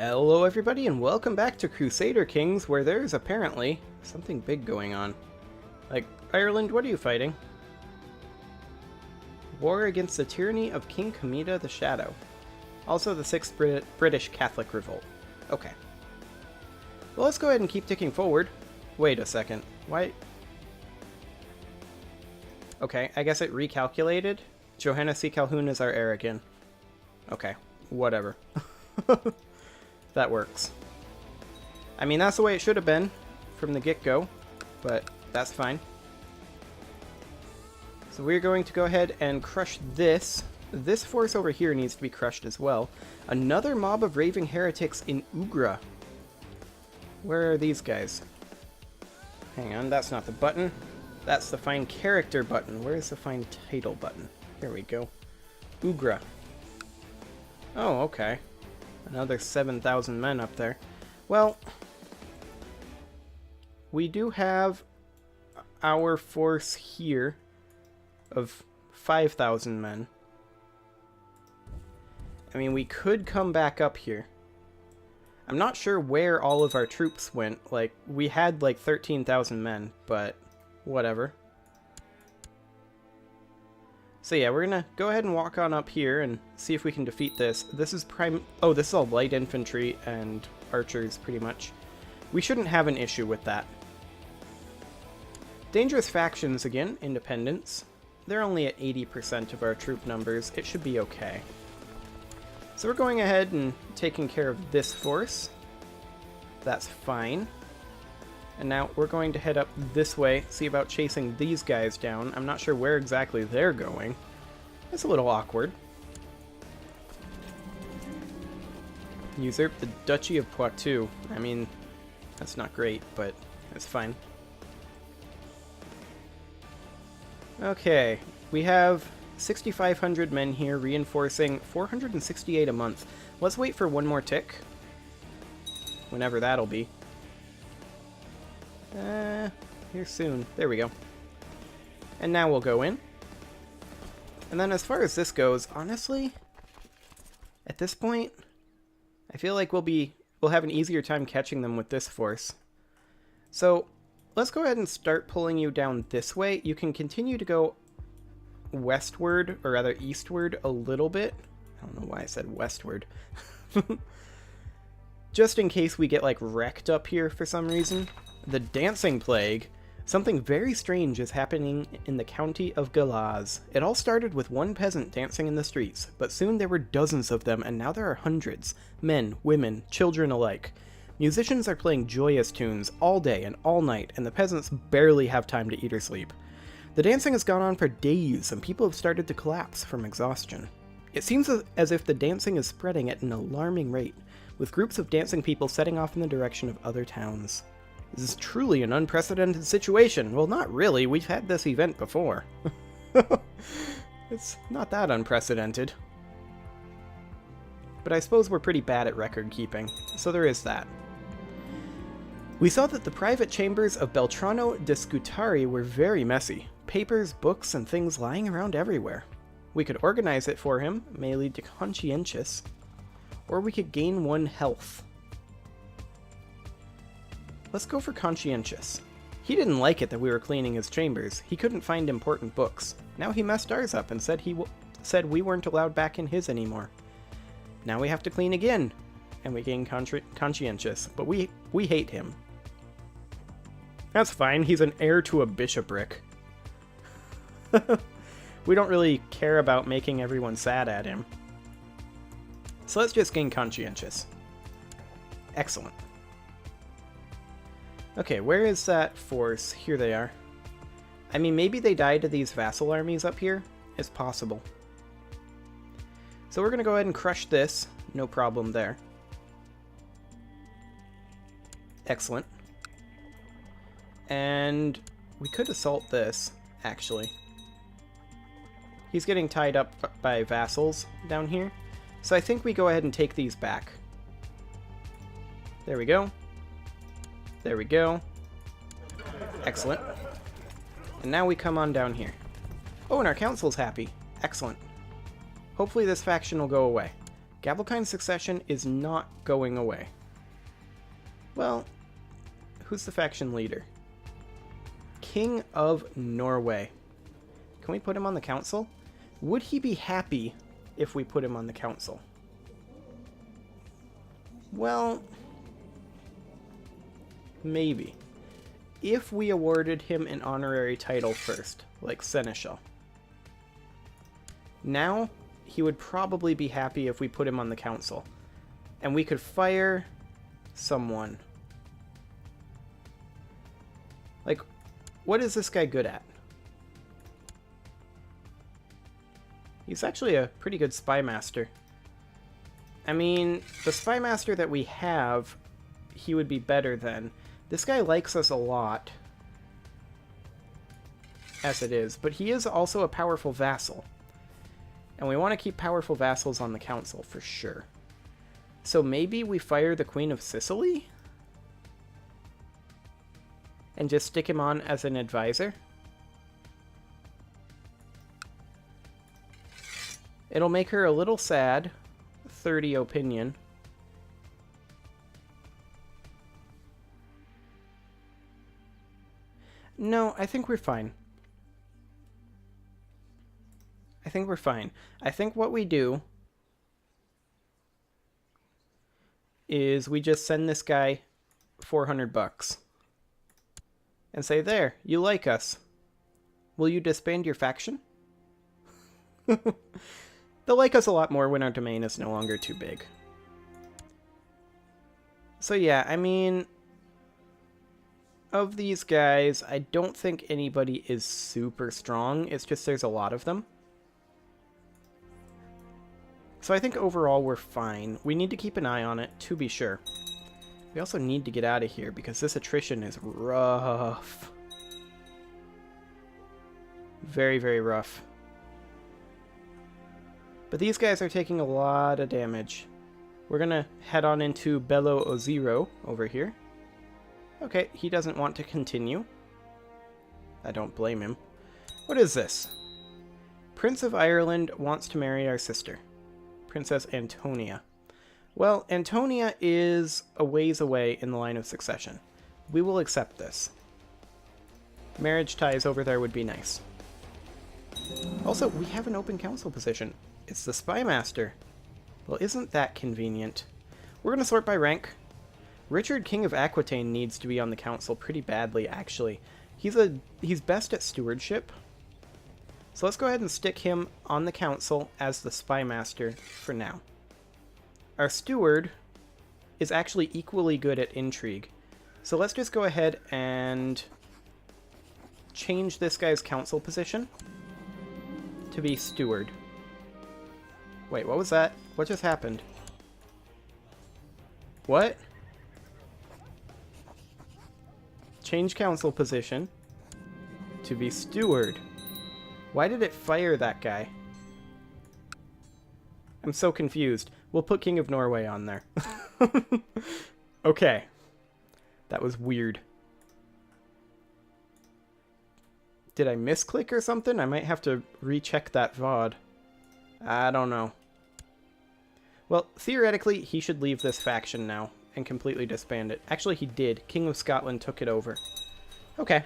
Hello everybody and welcome back to Crusader Kings, where there's apparently something big going on. Like, Ireland, what are you fighting? War against the tyranny of King Kamida the Shadow. Also the 6th British Catholic Revolt. Okay. Well, let's go ahead and keep ticking forward. Wait a second. Why? Okay, I guess it recalculated. Johanna C. Calhoun is our heir again. Okay, whatever. That works. I mean, that's the way it should have been from the get-go, but that's fine. So we're going to go ahead and crush this. This force over here needs to be crushed as well. Another mob of raving heretics in Ugra. Where are these guys? Hang on, that's not the button. That's the find character button. Where's the find title button? Here we go. Ugra. Oh, okay. Another 7,000 men up there. Well, we do have our force here of 5,000 men. I mean, we could come back up here. I'm not sure where all of our troops went. Like, we had like 13,000 men, but whatever. So yeah, we're gonna go ahead and walk on up here and see if we can defeat this. This is oh, this is all light infantry and archers, pretty much. We shouldn't have an issue with that. Dangerous factions again, independents. They're only at 80% of our troop numbers. It should be okay. So we're going ahead and taking care of this force. That's fine. And now we're going to head up this way, see about chasing these guys down. I'm not sure where exactly they're going. It's a little awkward. Usurp the Duchy of Poitou. I mean, that's not great, but it's fine. Okay, we have 6,500 men here, reinforcing 468 a month. Let's wait for one more tick. Whenever that'll be. Here soon. There we go. And now we'll go in. And then as far as this goes, honestly, at this point, I feel like we'll have an easier time catching them with this force. So let's go ahead and start pulling you down this way. You can continue to go westward, or rather eastward a little bit. I don't know why I said westward. Just in case we get like wrecked up here for some reason. The dancing plague. Something very strange is happening in the county of Galaz. It all started with one peasant dancing in the streets, but soon there were dozens of them, and now there are hundreds. Men, women, children alike. Musicians are playing joyous tunes all day and all night, and the peasants barely have time to eat or sleep. The dancing has gone on for days, and people have started to collapse from exhaustion. It seems as if the dancing is spreading at an alarming rate, with groups of dancing people setting off in the direction of other towns. This is truly an unprecedented situation. Well, not really. We've had this event before. It's not that unprecedented. But I suppose we're pretty bad at record keeping, so there is that. We saw that the private chambers of Beltrano de Scutari were very messy. Papers, books, and things lying around everywhere. We could organize it for him, may lead to conscientious, or we could gain 1 health. Let's go for conscientious. He didn't like it that we were cleaning his chambers. He couldn't find important books. Now he messed ours up and said said we weren't allowed back in his anymore. Now we have to clean again, and we gain conscientious, but we hate him. That's fine, he's an heir to a bishopric. We don't really care about making everyone sad at him. So let's just gain conscientious. Excellent. Okay, where is that force? Here they are. I mean, maybe they died to these vassal armies up here. It's possible. So we're going to go ahead and crush this. No problem there. Excellent. And we could assault this, actually. He's getting tied up by vassals down here. So I think we go ahead and take these back. There we go. There we go. Excellent. And now we come on down here. Oh, and our council's happy. Excellent. Hopefully this faction will go away. Gavelkind succession is not going away. Well, who's the faction leader? King of Norway. Can we put him on the council? Would he be happy if we put him on the council? Well, maybe. If we awarded him an honorary title first, like Seneschal. Now, he would probably be happy if we put him on the council. And we could fire someone. Like, what is this guy good at? He's actually a pretty good spy master. I mean, the spy master that we have, he would be better than. This guy likes us a lot, as it is, but he is also a powerful vassal. And we want to keep powerful vassals on the council, for sure. So maybe we fire the Queen of Sicily? And just stick him on as an advisor? It'll make her a little sad. 30 opinion. No, I think we're fine. I think we're fine. I think what we do is we just send this guy $400 and say, there, you like us. Will you disband your faction? They'll like us a lot more when our domain is no longer too big. So yeah, I mean, of these guys, I don't think anybody is super strong. It's just there's a lot of them. So I think overall we're fine. We need to keep an eye on it, to be sure. We also need to get out of here because this attrition is rough. Very, very rough. But these guys are taking a lot of damage. We're gonna head on into Bello Ozero over here. Okay, he doesn't want to continue. I don't blame him. What is this? Prince of Ireland wants to marry our sister, Princess Antonia. Well, Antonia is a ways away in the line of succession. We will accept this. Marriage ties over there would be nice. Also, we have an open council position. It's the Spy Master. Well, isn't that convenient? We're going to sort by rank. Richard, King of Aquitaine, needs to be on the council pretty badly, actually. He's best at stewardship. So let's go ahead and stick him on the council as the Spy Master for now. Our steward is actually equally good at intrigue. So let's just go ahead and change this guy's council position to be steward. Wait, what was that? What just happened? What? Change council position to be steward. Why did it fire that guy? I'm so confused. We'll put King of Norway on there. Okay. That was weird. Did I misclick or something? I might have to recheck that VOD. I don't know. Well, theoretically, he should leave this faction now and completely disband it. Actually, he did. King of Scotland took it over. Okay.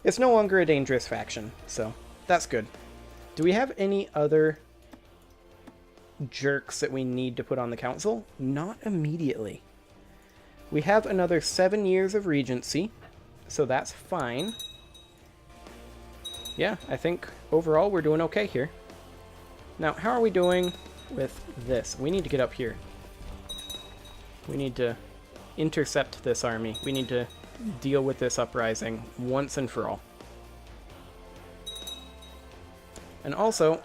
It's no longer a dangerous faction, so that's good. Do we have any other jerks that we need to put on the council? Not immediately. We have another 7 years of regency, so that's fine. Yeah, I think overall we're doing okay here. Now, how are we doing with this? We need to get up here. We need to intercept this army. We need to deal with this uprising once and for all. And also,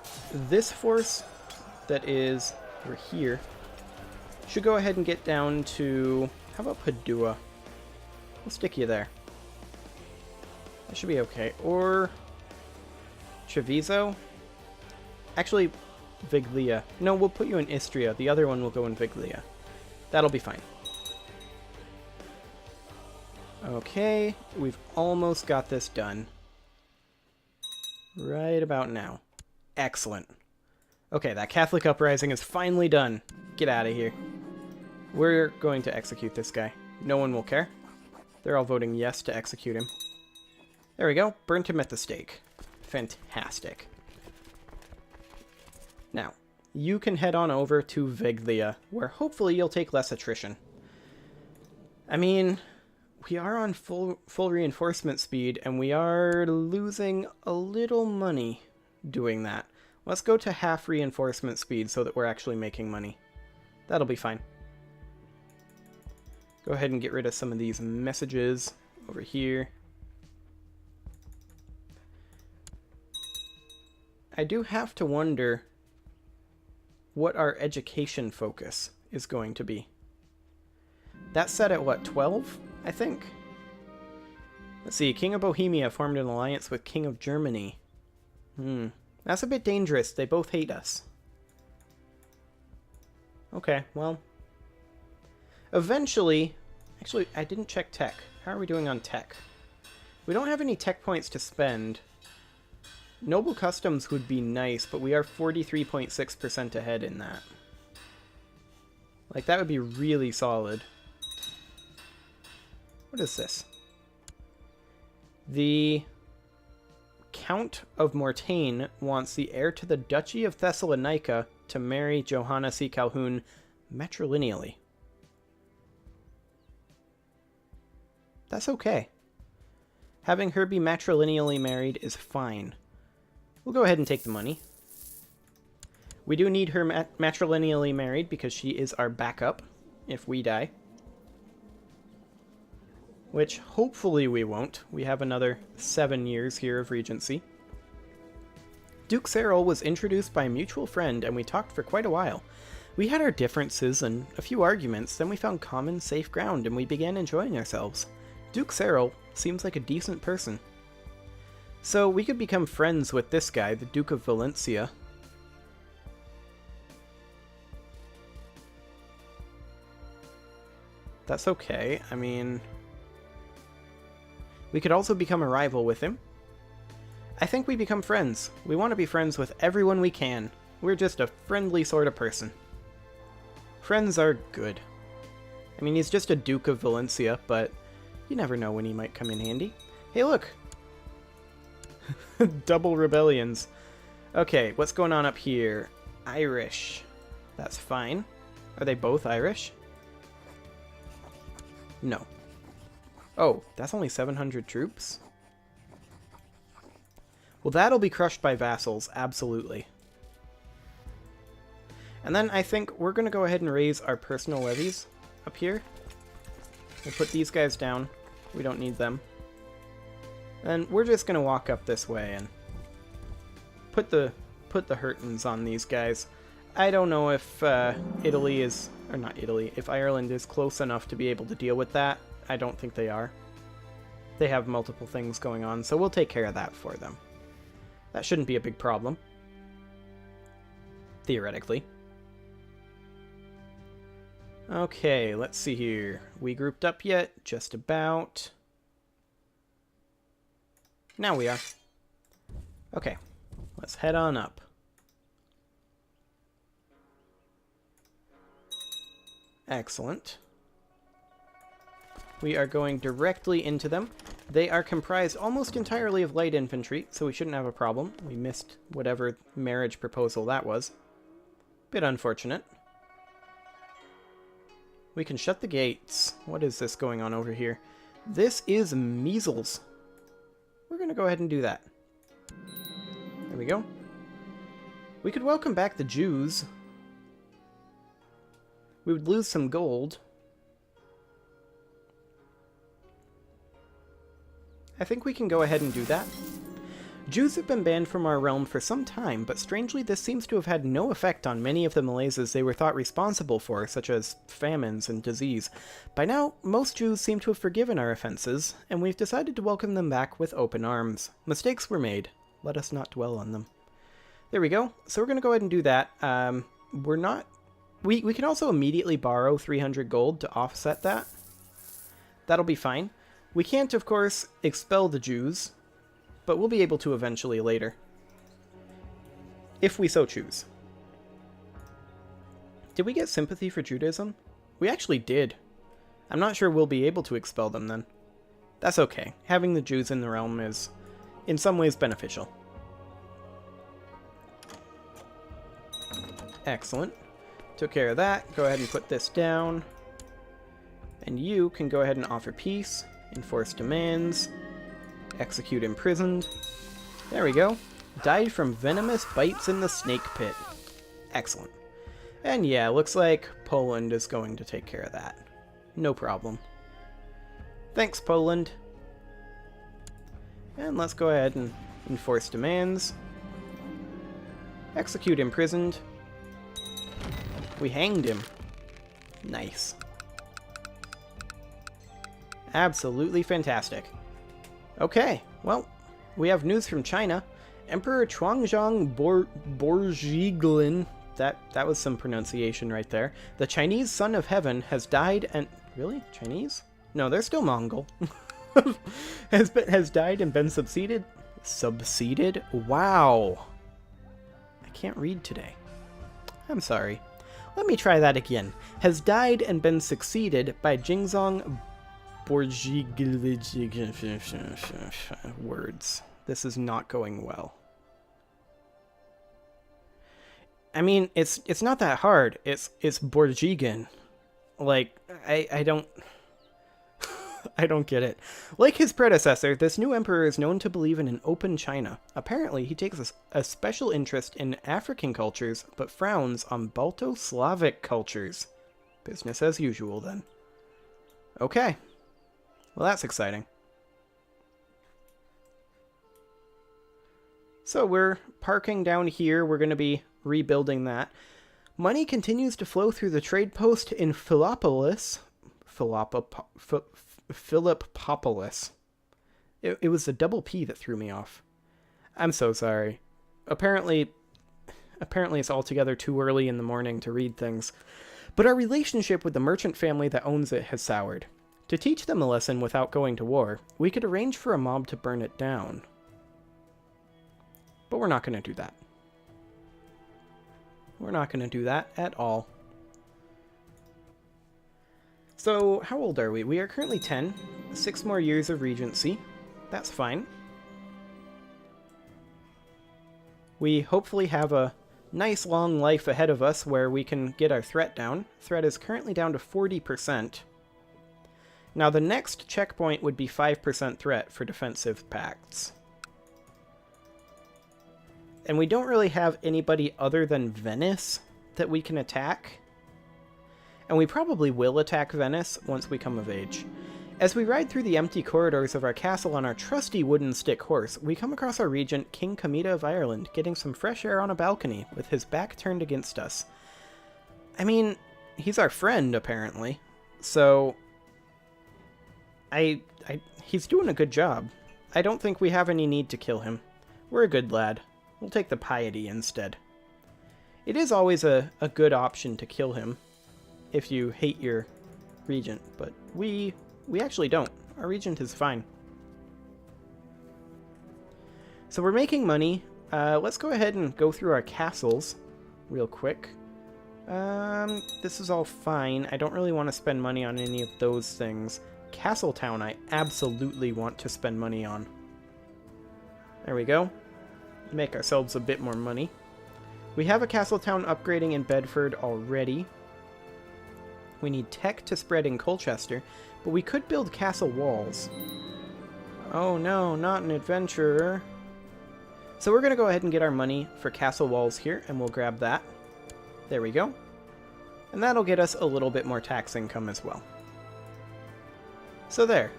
this force that is over here should go ahead and get down to... How about Padua? We'll stick you there. That should be okay. Or Treviso? Actually, Viglia. No, we'll put you in Istria. The other one will go in Viglia. That'll be fine. Okay, we've almost got this done. Right about now. Excellent. Okay, that Catholic uprising is finally done. Get out of here. We're going to execute this guy. No one will care. They're all voting yes to execute him. There we go. Burnt him at the stake. Fantastic. Now, you can head on over to Veglia, where hopefully you'll take less attrition. I mean, we are on full reinforcement speed, and we are losing a little money doing that. Let's go to half reinforcement speed so that we're actually making money. That'll be fine. Go ahead and get rid of some of these messages over here. I do have to wonder what our education focus is going to be. That's set at what, 12, I think? Let's see, King of Bohemia formed an alliance with King of Germany. That's a bit dangerous. They both hate us. Okay, well. Eventually, actually, I didn't check tech. How are we doing on tech? We don't have any tech points to spend. Noble Customs would be nice, but we are 43.6% ahead in that. Like, that would be really solid. What is this? The Count of Mortain wants the heir to the Duchy of Thessalonica to marry Johanna C. Calhoun matrilineally. That's okay. Having her be matrilineally married is fine. We'll go ahead and take the money. We do need her matrilineally married because she is our backup if we die. Which hopefully we won't. We have another 7 years here of regency. Duke Cyril was introduced by a mutual friend and we talked for quite a while. We had our differences and a few arguments, then we found common safe ground and we began enjoying ourselves. Duke Cyril seems like a decent person. So we could become friends with this guy, the Duke of Valencia. That's okay. I mean, we could also become a rival with him. I think we become friends. We want to be friends with everyone we can. We're just a friendly sort of person. Friends are good. I mean, he's just a Duke of Valencia, but you never know when he might come in handy. Hey, look! Double rebellions. Okay, what's going on up here? Irish. That's fine. Are they both Irish? No. Oh, that's only 700 troops? Well, that'll be crushed by vassals, absolutely. And then I think we're going to go ahead and raise our personal levies up here. We'll put these guys down. We don't need them. And we're just going to walk up this way and put the hurtins on these guys. I don't know if Italy is, or not Italy, if Ireland is close enough to be able to deal with that. I don't think they are. They have multiple things going on, so we'll take care of that for them. That shouldn't be a big problem. Theoretically. Okay, let's see here. We grouped up yet? Just about. Now we are. Okay, let's head on up. Excellent. We are going directly into them. They are comprised almost entirely of light infantry, so we shouldn't have a problem. We missed whatever marriage proposal that was. Bit unfortunate. We can shut the gates. What is this going on over here? This is measles. We're going to go ahead and do that. There we go. We could welcome back the Jews. We would lose some gold. I think we can go ahead and do that. Jews have been banned from our realm for some time, but strangely this seems to have had no effect on many of the malaises they were thought responsible for, such as famines and disease. By now, most Jews seem to have forgiven our offenses, and we've decided to welcome them back with open arms. Mistakes were made. Let us not dwell on them. There we go. So we're going to go ahead and do that. We can also immediately borrow 300 gold to offset that. That'll be fine. We can't, of course, expel the Jews, but we'll be able to eventually later. If we so choose. Did we get sympathy for Judaism? We actually did. I'm not sure we'll be able to expel them then. That's okay. Having the Jews in the realm is, in some ways, beneficial. Excellent. Took care of that. Go ahead and put this down. And you can go ahead and offer peace, enforce demands, execute imprisoned. There we go. Died from venomous bites in the snake pit. Excellent. And yeah, looks like Poland is going to take care of that. No problem. Thanks, Poland. And let's go ahead and enforce demands. Execute imprisoned. We hanged him. Nice. Absolutely fantastic. Okay, well, we have news from China. Emperor Chuanzang Borjiglin, that was some pronunciation right there. The Chinese son of heaven has died and... Really? Chinese? No, they're still Mongol. has died and been subseeded? Subseeded? Wow. I can't read today. I'm sorry. Let me try that again. Has died and been succeeded by Jingzong Borjiglin... Words. This is not going well. I mean, it's not that hard. It's Borjigan. Like, I don't... I don't get it. Like his predecessor, this new emperor is known to believe in an open China. Apparently, he takes a special interest in African cultures, but frowns on Balto-Slavic cultures. Business as usual, then. Okay. Well, that's exciting. So we're parking down here. We're going to be rebuilding that. Money continues to flow through the trade post in Philippopolis. Philippopolis. It was the double P that threw me off. I'm so sorry. Apparently it's altogether too early in the morning to read things. But our relationship with the merchant family that owns it has soured. To teach them a lesson without going to war, we could arrange for a mob to burn it down. But we're not going to do that. We're not going to do that at all. So, how old are we? We are currently 10. 6 more years of regency. That's fine. We hopefully have a nice long life ahead of us where we can get our threat down. Threat is currently down to 40%. Now, the next checkpoint would be 5% threat for defensive pacts. And we don't really have anybody other than Venice that we can attack. And we probably will attack Venice once we come of age. As we ride through the empty corridors of our castle on our trusty wooden stick horse, we come across our regent, King Kamita of Ireland, getting some fresh air on a balcony, with his back turned against us. I mean, he's our friend, apparently. So, he's doing a good job. I don't think we have any need to kill him. We're a good lad. We'll take the piety instead. It is always a good option to kill him if you hate your regent, but we actually don't. Our regent is fine. So we're making money. Let's go ahead and go through our castles real quick. This is all fine. I don't really want to spend money on any of those things. Castletown I absolutely want to spend money on. There we go. Make ourselves a bit more money. We have a Castletown upgrading in Bedford already. We need tech to spread in Colchester, but we could build castle walls. Oh no, not an adventurer. So we're going to go ahead and get our money for castle walls here, and we'll grab that. There we go. And that'll get us a little bit more tax income as well. So there.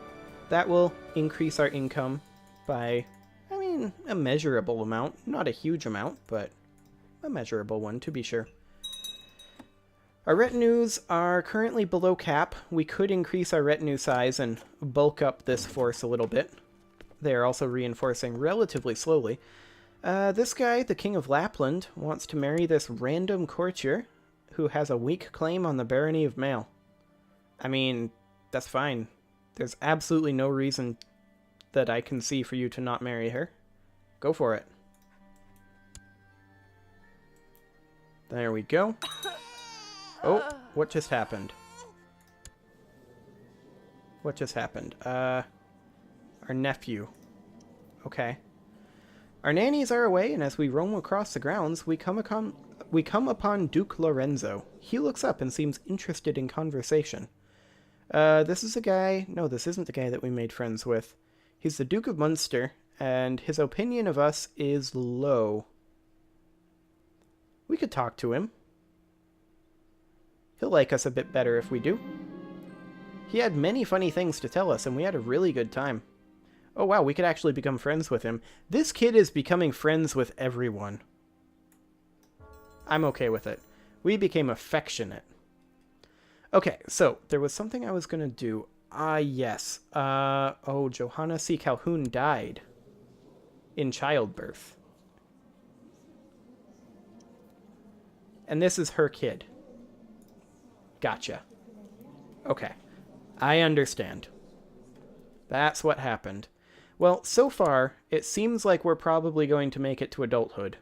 That will increase our income by, I mean, a measurable amount. Not a huge amount, but a measurable one, to be sure. Our retinues are currently below cap. We could increase our retinue size and bulk up this force a little bit. They are also reinforcing relatively slowly. This guy, the King of Lapland, wants to marry this random courtier who has a weak claim on the barony of Mail. I mean, that's fine. There's absolutely no reason that I can see for you to not marry her. Go for it. There we go. Oh, what just happened? What just happened? Our nephew. Okay. Our nannies are away, and as we roam across the grounds, we come upon Duke Lorenzo. He looks up and seems interested in conversation. This is a guy... No, this isn't the guy that we made friends with. He's the Duke of Munster, and his opinion of us is low. We could talk to him. He'll like us a bit better if we do. He had many funny things to tell us, and we had a really good time. Oh wow, we could actually become friends with him. This kid is becoming friends with everyone. I'm okay with it. We became affectionate. Okay, so there was something I was going to do. Yes. Oh, Johanna C. Calhoun died in childbirth. And this is her kid. Gotcha. Okay. I understand. That's what happened. Well, so far, it seems like we're probably going to make it to adulthood.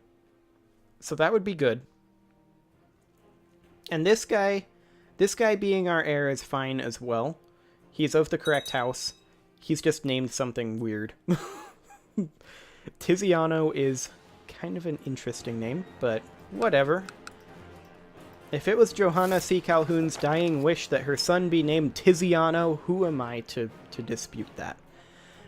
So that would be good. And this guy being our heir is fine as well. He's of the correct house. He's just named something weird. Tiziano is kind of an interesting name, but whatever. If it was Johanna C. Calhoun's dying wish that her son be named Tiziano, who am I to dispute that?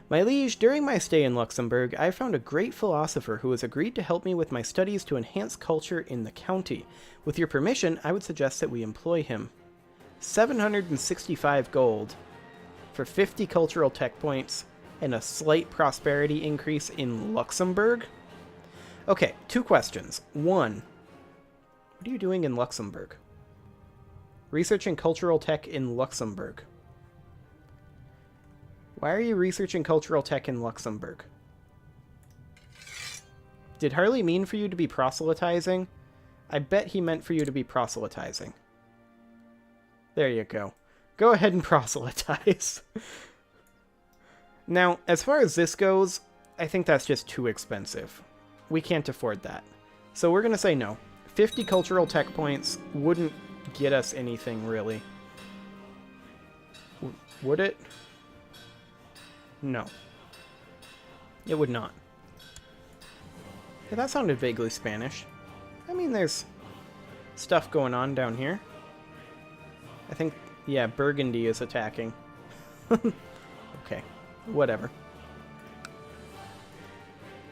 My liege, during my stay in Luxembourg, I found a great philosopher who has agreed to help me with my studies to enhance culture in the county. With your permission, I would suggest that we employ him. 765 gold for 50 cultural tech points and a slight prosperity increase in Luxembourg? Okay, 2 questions. 1, what are you doing in Luxembourg? Researching cultural tech in Luxembourg. Why are you researching cultural tech in Luxembourg? Did Harley mean for you to be proselytizing? I bet he meant for you to be proselytizing. There you go. Go ahead and proselytize. Now, as far as this goes, I think that's just too expensive. We can't afford that. So we're going to say no. 50 cultural tech points wouldn't get us anything, really. Would it? No. It would not. Yeah, that sounded vaguely Spanish. I mean, there's stuff going on down here. I think, yeah, Burgundy is attacking. Okay, whatever.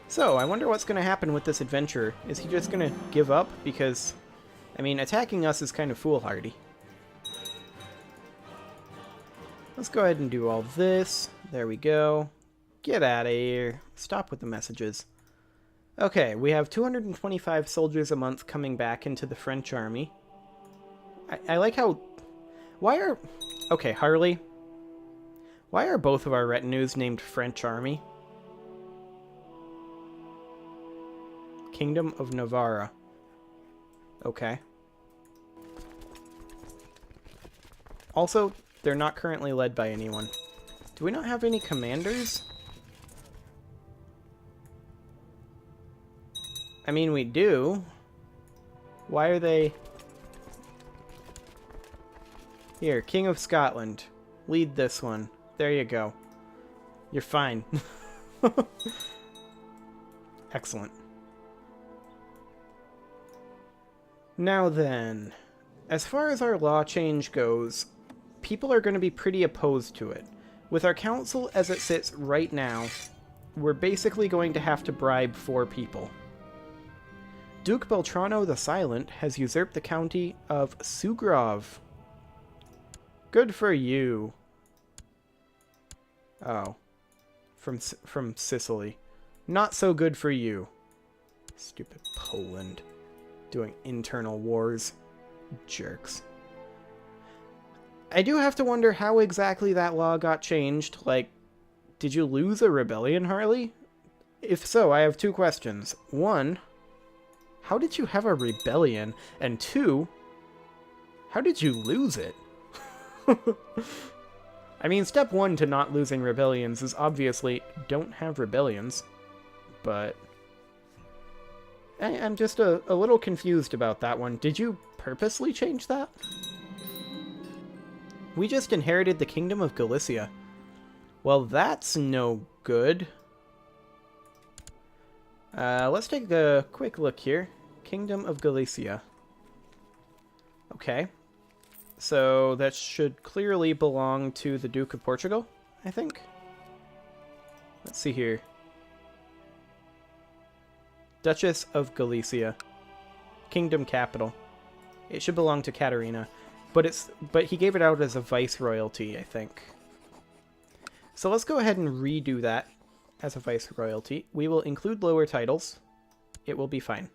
So, I wonder what's going to happen with this adventurer. Is he just going to give up? Because, I mean, attacking us is kind of foolhardy. Let's go ahead and do all this. There we go. Get out of here. Stop with the messages. Okay, we have 225 soldiers a month coming back into the French army. I like how... Why are... Okay, Harley. Why are both of our retinues named French army? Kingdom of Navarra. Okay. Also, they're not currently led by anyone. Do we not have any commanders? I mean, we do. Why are they... Here, King of Scotland. Lead this one. There you go. You're fine. Excellent. Now then, as far as our law change goes, people are going to be pretty opposed to it. With our council as it sits right now, we're basically going to have to bribe 4 people. Duke Beltrano the Silent has usurped the county of Sugrov. Good for you. Oh. From Sicily. Not so good for you. Stupid Poland. Doing internal wars. Jerks. I do have to wonder how exactly that law got changed. Like, did you lose a rebellion, Harley? If so, I have 2 questions. 1, how did you have a rebellion? And 2, how did you lose it? I mean, step 1 to not losing rebellions is obviously don't have rebellions. But I'm just a little confused about that one. Did you purposely change that? We just inherited the Kingdom of Galicia. Well, that's no good. Let's take a quick look here. Kingdom of Galicia. Okay. So that should clearly belong to the Duke of Portugal, I think. Let's see here. Duchess of Galicia. Kingdom capital. It should belong to Katarina. But he gave it out as a viceroyalty, I think. So let's go ahead and redo that as a viceroyalty. We will include lower titles. It will be fine.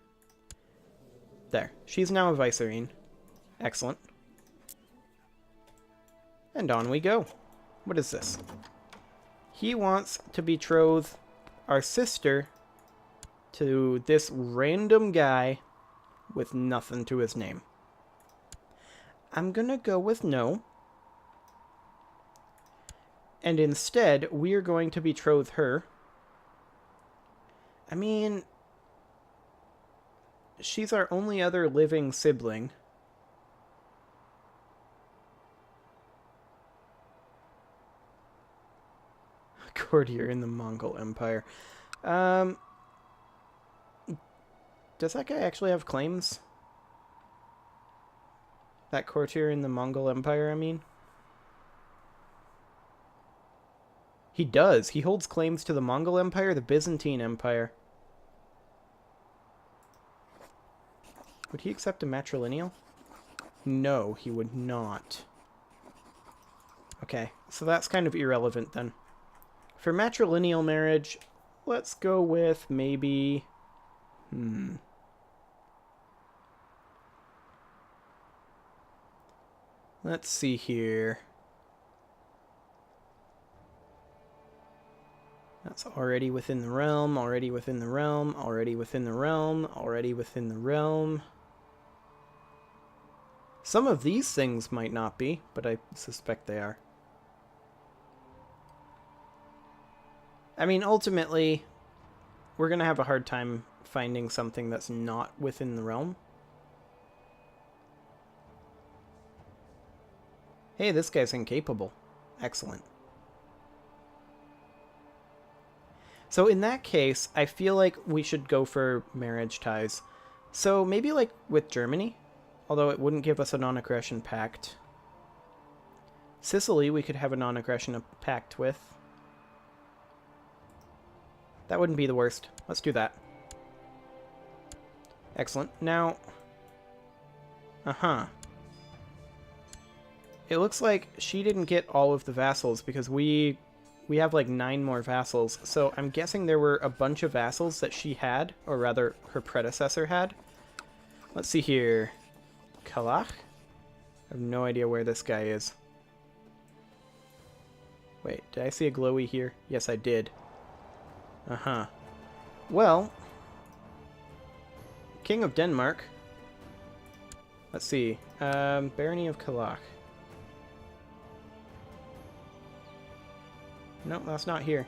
There. She's now a vicereine. Excellent. And on we go. What is this? He wants to betroth our sister to this random guy with nothing to his name. I'm gonna go with no. And instead, we are going to betroth her. I mean, she's our only other living sibling. Courtier in the Mongol Empire. Does that guy actually have claims? That courtier in the Mongol Empire, I mean? He does. He holds claims to the Mongol Empire, the Byzantine Empire. Would he accept a matrilineal? No, he would not. Okay, so that's kind of irrelevant then. For matrilineal marriage, let's go with maybe... Let's see here. That's already within the realm, already within the realm, already within the realm, already within the realm. Some of these things might not be, but I suspect they are. I mean, ultimately, we're going to have a hard time finding something that's not within the realm. Hey, this guy's incapable. Excellent. So in that case, I feel like we should go for marriage ties. So maybe like with Germany, although it wouldn't give us a non-aggression pact. Sicily, we could have a non-aggression pact with. That wouldn't be the worst. Let's do that. Excellent. Now... It looks like she didn't get all of the vassals because we have like 9 more vassals. So I'm guessing there were a bunch of vassals that she had, or rather her predecessor had. Let's see here. Kalach? I have no idea where this guy is. Wait, did I see a glowy here? Yes, I did. Well, King of Denmark. Let's see. Barony of Kalach. No, that's not here.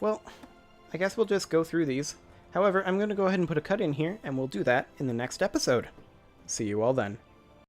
Well, I guess we'll just go through these. However, I'm going to go ahead and put a cut in here, and we'll do that in the next episode. See you all then.